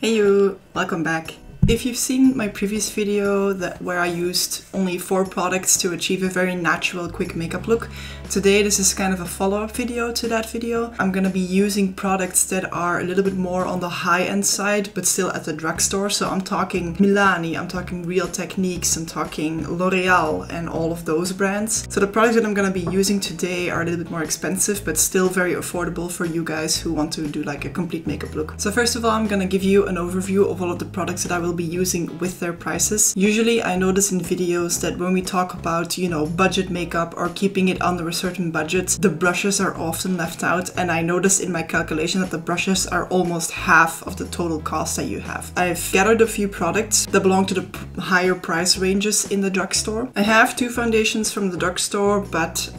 Hey you, welcome back. If you've seen my previous video where I used only 4 products to achieve a very natural quick makeup look, today this is kind of a follow-up video to that video. I'm gonna be using products that are a little bit more on the high-end side but still at the drugstore. So I'm talking Milani, I'm talking Real Techniques, I'm talking L'Oreal and all of those brands. So the products that I'm gonna be using today are a little bit more expensive but still very affordable for you guys who want to do like a complete makeup look. So first of all, I'm gonna give you an overview of all of the products that I will be using with their prices. Usually I notice in videos that when we talk about, you know, budget makeup or keeping it under a certain budget, the brushes are often left out, and I noticed in my calculation that the brushes are almost half of the total cost that you have. I've gathered a few products that belong to the higher price ranges in the drugstore. I have 2 foundations from the drugstore, but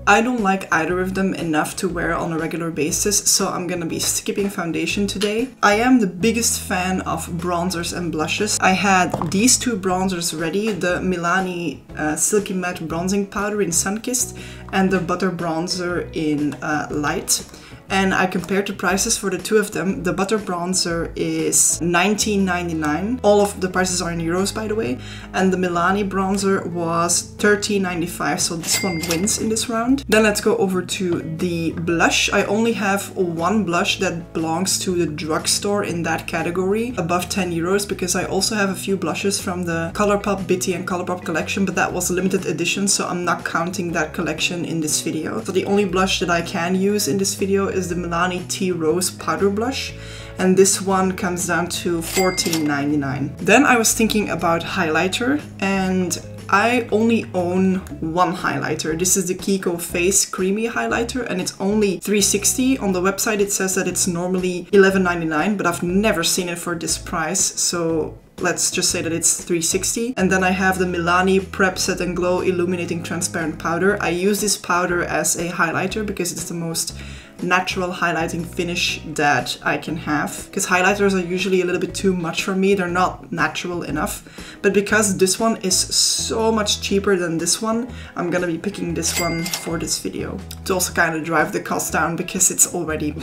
I don't like either of them enough to wear on a regular basis, so I'm gonna be skipping foundation today. I am the biggest fan of bronzers and blushes. I had these 2 bronzers ready, the Milani Silky Matte Bronzing Powder in Sunkissed and the Butter Bronzer in Light. And I compared the prices for the 2 of them. The Butter Bronzer is $19.99. All of the prices are in euros, by the way. And the Milani Bronzer was $13.95, so this one wins in this round. Then let's go over to the blush. I only have 1 blush that belongs to the drugstore in that category, above 10 euros, because I also have a few blushes from the Colourpop Bitty and Colourpop collection, but that was a limited edition, so I'm not counting that collection in this video. So the only blush that I can use in this video is the Milani Tea Rose Powder Blush, and this one comes down to $14.99. Then I was thinking about highlighter, and I only own 1 highlighter. This is the Kiko Face Creamy Highlighter, and it's only $3.60. On the website it says that it's normally $11.99, but I've never seen it for this price, so let's just say that it's $3.60. And then I have the Milani Prep Set and Glow Illuminating Transparent Powder. I use this powder as a highlighter because it's the most natural highlighting finish that I can have, because highlighters are usually a little bit too much for me. They're not natural enough, but because this one is so much cheaper than this one, I'm gonna be picking this one for this video to also kind of drive the cost down, because it's already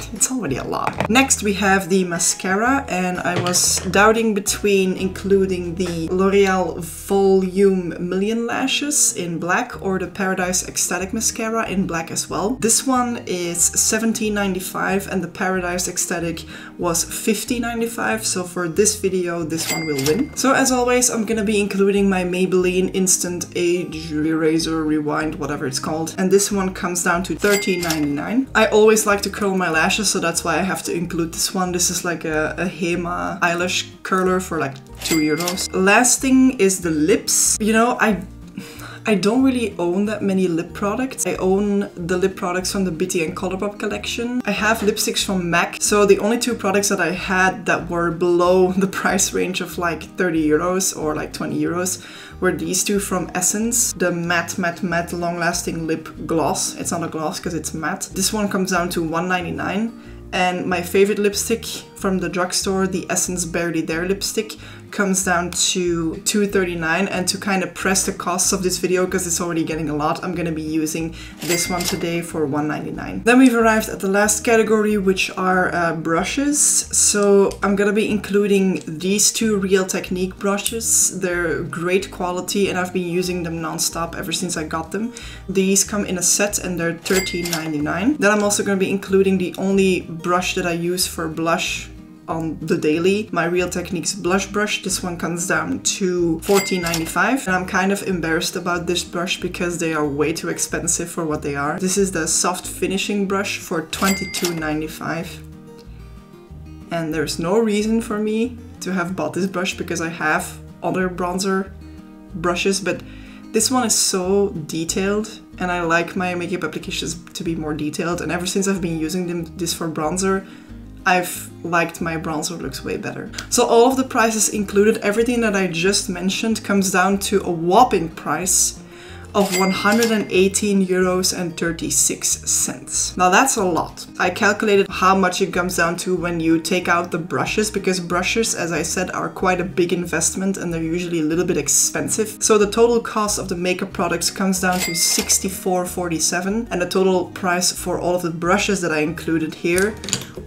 a lot. Next we have the mascara, and I was doubting between including the L'Oreal Volume Million Lashes in black or the Paradise Extatic mascara in black as well. This one is $17.95 and the Paradise Extatic was $15.95, so for this video this one will win. So as always, I'm gonna be including my Maybelline Instant Age Eraser Rewind, whatever it's called, and this one comes down to $13.99. I always like to curl my lashes, so that's why I have to include this one. This is like a Hema eyelash curler for like 2 euros. Last thing is the lips. You know, I don't really own that many lip products. I own the lip products from the Bitty and Colourpop collection. I have lipsticks from MAC, so the only 2 products that I had that were below the price range of like 30 euros or like 20 euros were these 2 from Essence, the Matte Long-Lasting Lip Gloss. It's not a gloss because it's matte. This one comes down to $1.99. And my favorite lipstick from the drugstore, the Essence Barely There lipstick, comes down to $2.39. And to kind of press the costs of this video, because it's already getting a lot, I'm gonna be using this one today for $1.99. Then we've arrived at the last category, which are brushes. So I'm gonna be including these 2 Real Technique brushes. They're great quality and I've been using them non-stop ever since I got them. These come in a set and they're $13.99. Then I'm also gonna be including the only brush that I use for blush on the daily, my Real Techniques blush brush. This one comes down to $14.95, and I'm kind of embarrassed about this brush because they are way too expensive for what they are. This is the soft finishing brush for $22.95, and there's no reason for me to have bought this brush because I have other bronzer brushes, but this one is so detailed and I like my makeup applications to be more detailed, and ever since I've been using this for bronzer, I've liked my bronzer looks way better. So all of the prices included, everything that I just mentioned, comes down to a whopping price of 118 euros and 36 cents. Now that's a lot. I calculated how much it comes down to when you take out the brushes, because brushes, as I said, are quite a big investment and they're usually a little bit expensive. So the total cost of the makeup products comes down to 64.47, and the total price for all of the brushes that I included here,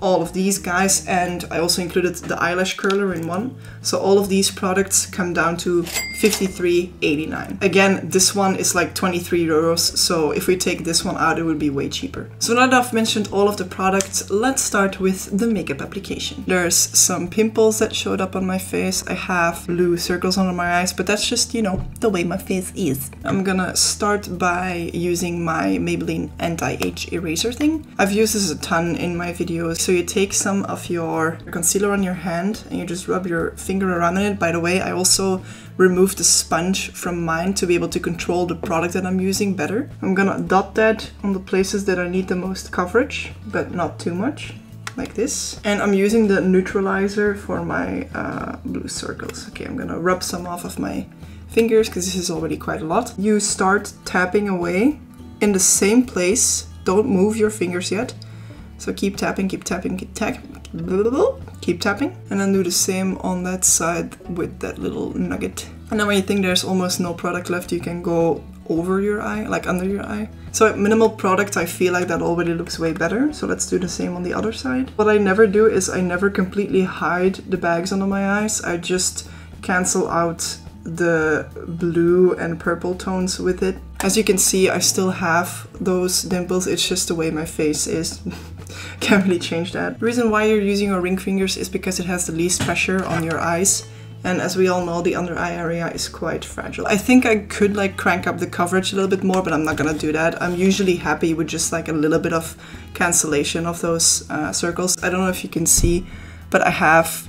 all of these guys, and I also included the eyelash curler in one. So all of these products come down to 53.89. Again, this one is like 23 euros, so if we take this one out, it would be way cheaper. So now that I've mentioned all of the products, let's start with the makeup application. There's some pimples that showed up on my face. I have blue circles under my eyes, but that's just, you know, the way my face is. I'm gonna start by using my Maybelline anti-age eraser thing. I've used this a ton in my videos. So you take some of your concealer on your hand and you just rub your finger around it. By the way, I also removed the sponge from mine to be able to control the product that I'm using better. I'm gonna dot that on the places that I need the most coverage, but not too much, like this. And I'm using the Neutralizer for my blue circles. Okay, I'm gonna rub some off of my fingers because this is already quite a lot. You start tapping away in the same place. Don't move your fingers yet. So keep tapping, keep tapping, keep tapping, keep tapping. And then do the same on that side with that little nugget. And then when you think there's almost no product left, you can go over your eye, like under your eye. So at minimal product, I feel like that already looks way better. So let's do the same on the other side. What I never do is I never completely hide the bags under my eyes. I just cancel out the blue and purple tones with it. As you can see, I still have those dimples. It's just the way my face is. Can't really change that. The reason why you're using your ring fingers is because it has the least pressure on your eyes. And as we all know, the under eye area is quite fragile. I think I could like crank up the coverage a little bit more, but I'm not gonna do that. I'm usually happy with just like a little bit of cancellation of those circles. I don't know if you can see, but I have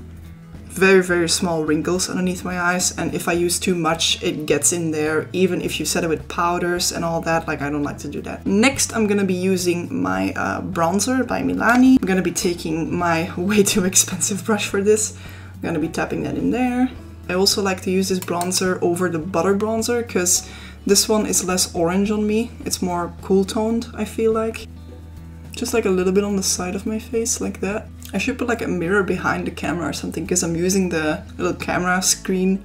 very, very small wrinkles underneath my eyes, and if I use too much, it gets in there, even if you set it with powders and all that. Like, I don't like to do that. Next, I'm gonna be using my bronzer by Milani. I'm gonna be taking my way too expensive brush for this. I'm gonna be tapping that in there. I also like to use this bronzer over the butter bronzer because this one is less orange on me. It's more cool toned, I feel like. Just like a little bit on the side of my face, like that. I should put like a mirror behind the camera or something because I'm using the little camera screen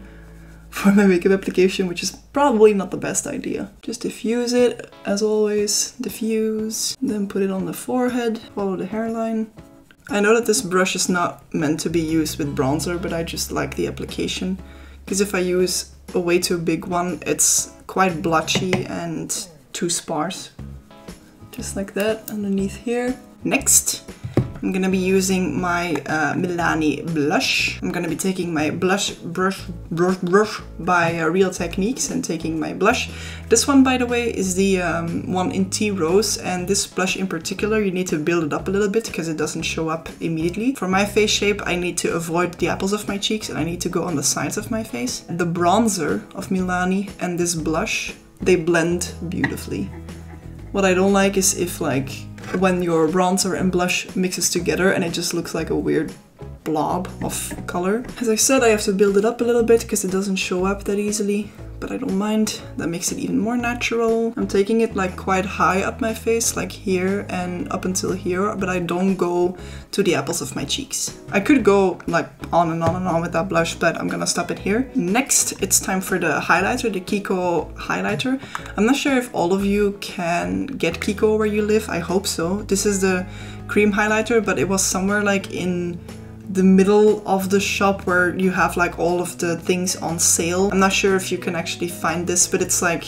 for my makeup application, which is probably not the best idea. Just diffuse it, as always. Diffuse, then put it on the forehead, follow the hairline. I know that this brush is not meant to be used with bronzer, but I just like the application. Because if I use a way too big one, it's quite blotchy and too sparse. Just like that, underneath here. Next, I'm gonna be using my Milani blush. I'm gonna be taking my blush brush by Real Techniques and taking my blush. This one, by the way, is the one in Tea Rose, and this blush in particular, you need to build it up a little bit because it doesn't show up immediately. For my face shape, I need to avoid the apples of my cheeks and I need to go on the sides of my face. The bronzer of Milani and this blush, they blend beautifully. What I don't like is if like when your bronzer and blush mixes together and it just looks like a weird blob of color. As I said, I have to build it up a little bit because it doesn't show up that easily, but I don't mind. That makes it even more natural. I'm taking it like quite high up my face, like here and up until here, but I don't go to the apples of my cheeks. I could go like on and on and on with that blush, but I'm gonna stop it here. Next, it's time for the highlighter, the Kiko Highlighter. I'm not sure if all of you can get Kiko where you live. I hope so. This is the cream highlighter, but it was somewhere like in the middle of the shop where you have like all of the things on sale. I'm not sure if you can actually find this, but it's like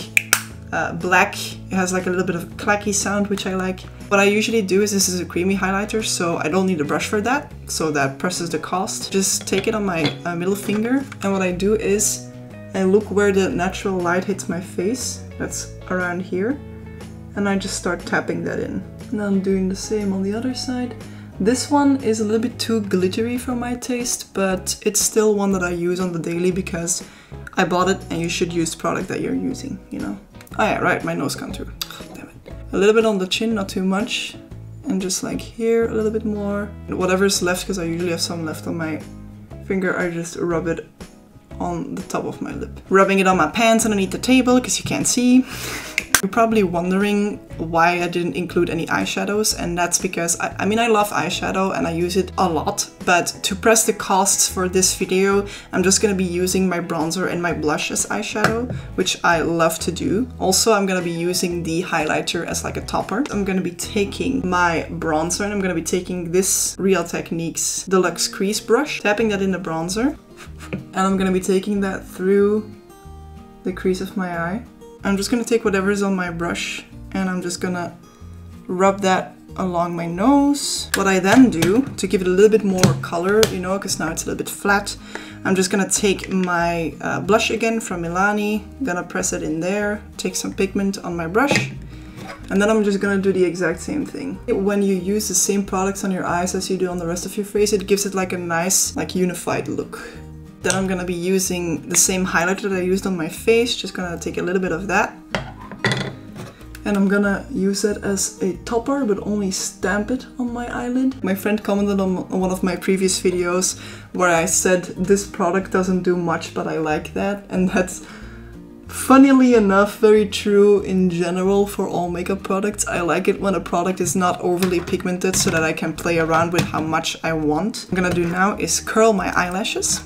black. It has like a little bit of a clacky sound, which I like. What I usually do is, this is a creamy highlighter, so I don't need a brush for that. So that presses the cost. Just take it on my middle finger. And what I do is I look where the natural light hits my face. That's around here. And I just start tapping that in. And I'm doing the same on the other side. This one is a little bit too glittery for my taste, but it's still one that I use on the daily because I bought it and you should use the product that you're using, you know. Oh yeah, right, my nose contour. Damn it. A little bit on the chin, not too much. And just like here, a little bit more. Whatever's left, because I usually have some left on my finger, I just rub it on the top of my lip. Rubbing it on my pants underneath the table because you can't see. You're probably wondering why I didn't include any eyeshadows, and that's because I mean I love eyeshadow and I use it a lot, but to press the costs for this video I'm just gonna be using my bronzer and my blush as eyeshadow, which I love to do. Also I'm gonna be using the highlighter as like a topper. I'm gonna be taking my bronzer and I'm gonna be taking this Real Techniques Deluxe Crease Brush, tapping that in the bronzer, and I'm gonna be taking that through the crease of my eye. I'm just gonna take whatever is on my brush and I'm just gonna rub that along my nose. What I then do, to give it a little bit more color, you know, because now it's a little bit flat, I'm just gonna take my blush again from Milani, gonna press it in there, take some pigment on my brush, and then I'm just gonna do the exact same thing. When you use the same products on your eyes as you do on the rest of your face, it gives it like a nice, like unified look. Then I'm gonna be using the same highlighter that I used on my face, just gonna take a little bit of that. And I'm gonna use it as a topper, but only stamp it on my eyelid. My friend commented on one of my previous videos where I said this product doesn't do much, but I like that. And that's, funnily enough, very true in general for all makeup products. I like it when a product is not overly pigmented so that I can play around with how much I want. What I'm gonna do now is curl my eyelashes.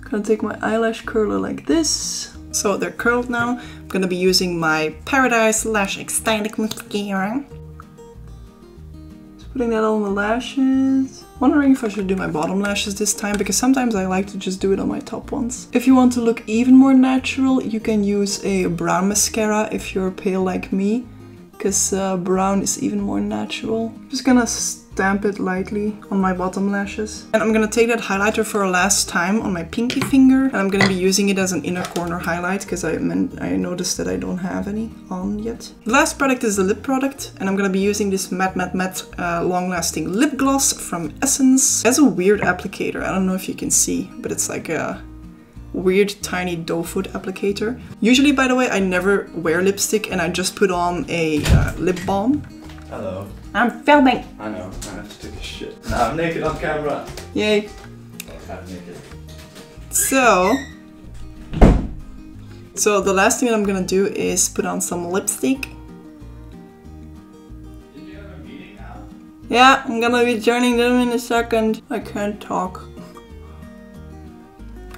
Gonna take my eyelash curler like this. So they're curled now. I'm gonna be using my Paradise Extatic mascara. Just putting that on the lashes. Wondering if I should do my bottom lashes this time, because sometimes I like to just do it on my top ones. If you want to look even more natural, you can use a brown mascara if you're pale like me, because brown is even more natural. Just gonna stamp it lightly on my bottom lashes. And I'm gonna take that highlighter for a last time on my pinky finger, and I'm gonna be using it as an inner corner highlight because I noticed that I don't have any on yet. The last product is a lip product, and I'm gonna be using this matte long-lasting lip gloss from Essence. It has a weird applicator. I don't know if you can see, but it's like a weird tiny doe foot applicator. Usually, by the way, I never wear lipstick and I just put on a lip balm. Hello. I'm filming. I know, I have to take a shit. Now I'm naked on camera. Yay. I'm naked. So the last thing that I'm gonna do is put on some lipstick. Did you have a meeting now? Yeah, I'm gonna be joining them in a second. I can't talk.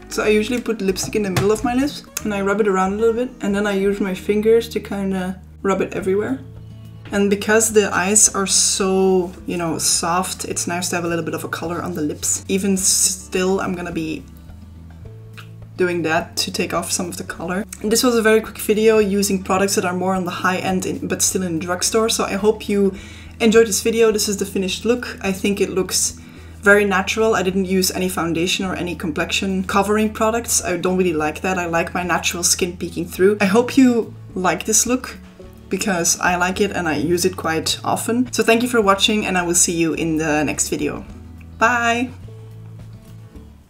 So I usually put lipstick in the middle of my lips and I rub it around a little bit, and then I use my fingers to kind of rub it everywhere. And because the eyes are so, you know, soft, it's nice to have a little bit of a color on the lips. Even still, I'm gonna be doing that to take off some of the color. And this was a very quick video using products that are more on the high end but still in drugstore. So I hope you enjoyed this video. This is the finished look. I think it looks very natural. I didn't use any foundation or any complexion covering products. I don't really like that. I like my natural skin peeking through. I hope you like this look, because I like it and I use it quite often. So thank you for watching, and I will see you in the next video. Bye!